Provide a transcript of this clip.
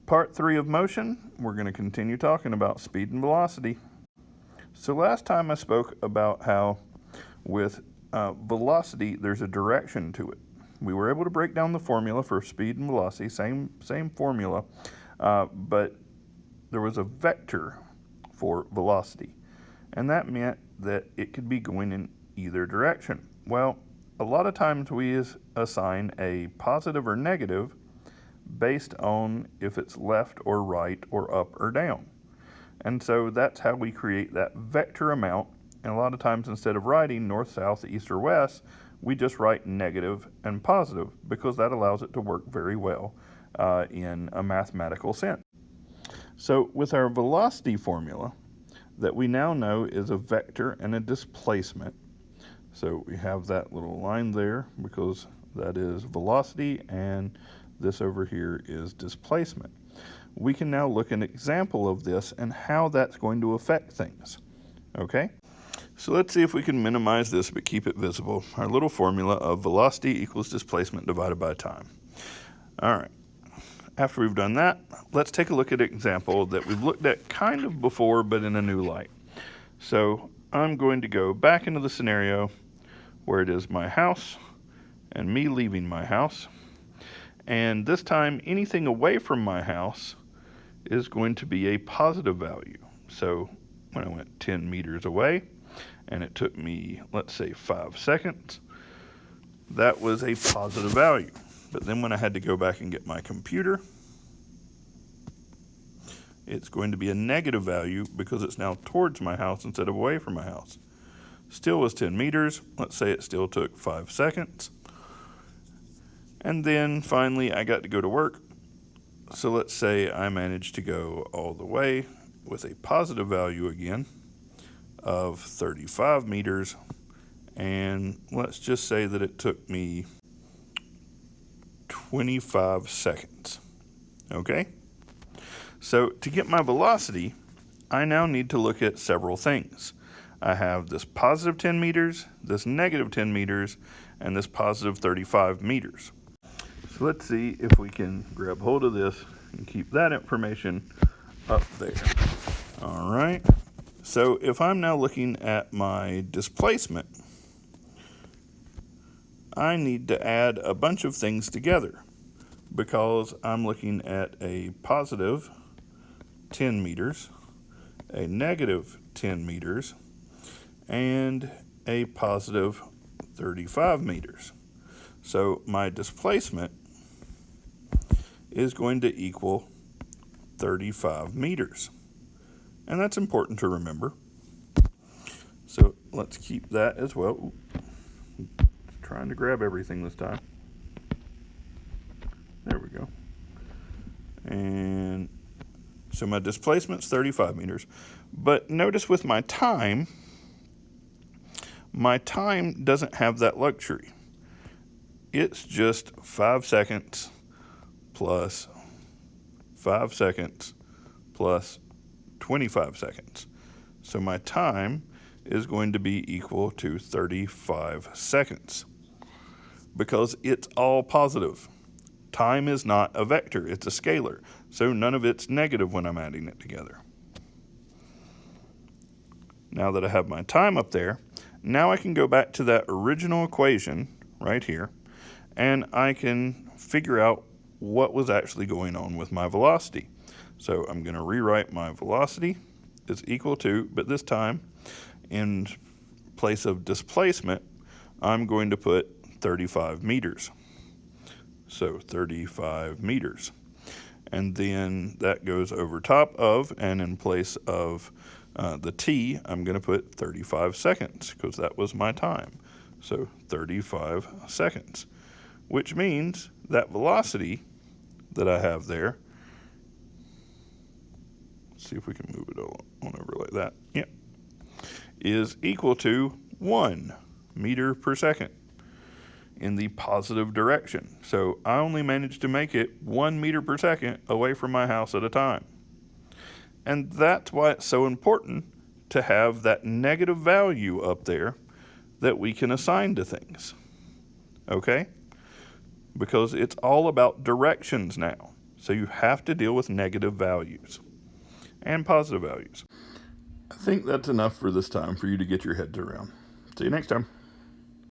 part 3 of motion. We're going to continue talking about speed and velocity. So last time I spoke about how with velocity there's a direction to it. We were able to break down the formula for speed and velocity, same formula, but there was a vector for velocity, and that meant that it could be going in either direction. Well, a lot of times we assign a positive or negative based on if it's left or right or up or down. And so that's how we create that vector amount. And a lot of times instead of writing north, south, east, or west, we just write negative and positive because that allows it to work very well in a mathematical sense. So with our velocity formula that we now know is a vector and a displacement. So we have that little line there because that is velocity and this over here is displacement. We can now look at an example of this and how that's going to affect things. Okay? So let's see if we can minimize this but keep it visible. Our little formula of velocity equals displacement divided by time. All right. After we've done that, let's take a look at an example that we've looked at kind of before but in a new light. So I'm going to go back into the scenario where it is my house and me leaving my house. And this time anything away from my house is going to be a positive value. So when I went 10 meters away and it took me, let's say 5 seconds, that was a positive value. But then when I had to go back and get my computer, it's going to be a negative value because it's now towards my house instead of away from my house. Still was 10 meters. Let's say it still took 5 seconds. And then finally I got to go to work. So let's say I managed to go all the way with a positive value again of 35 meters. And let's just say that it took me 25 seconds. Okay? So to get my velocity, I now need to look at several things. I have this positive 10 meters, this negative 10 meters, and this positive 35 meters. So let's see if we can grab hold of this and keep that information up there. All right. So if I'm now looking at my displacement, I need to add a bunch of things together because I'm looking at a positive 10 meters, a negative 10 meters, and a positive 35 meters. So my displacement is going to equal 35 meters. And that's important to remember. So let's keep that as well. Trying to grab everything this time. There we go. And so my displacement's 35 meters. But notice with my time doesn't have that luxury. It's just 5 seconds plus 5 seconds plus 25 seconds. So my time is going to be equal to 35 seconds because it's all positive. Time is not a vector, it's a scalar. So none of it's negative when I'm adding it together. Now that I have my time up there, now I can go back to that original equation right here and I can figure out what was actually going on with my velocity. So I'm going to rewrite my velocity is equal to, but this time in place of displacement, I'm going to put 35 meters. So 35 meters. And then that goes over top of, and in place of the t, I'm going to put 35 seconds because that was my time. So 35 seconds, which means that velocity that I have there, let's see if we can move it all on over like that. Yep. Is equal to 1 meter per second in the positive direction. So I only managed to make it 1 meter per second away from my house at a time. And that's why it's so important to have that negative value up there that we can assign to things. Okay? Because it's all about directions now. So you have to deal with negative values and positive values. I think that's enough for this time for you to get your heads around. See you next time.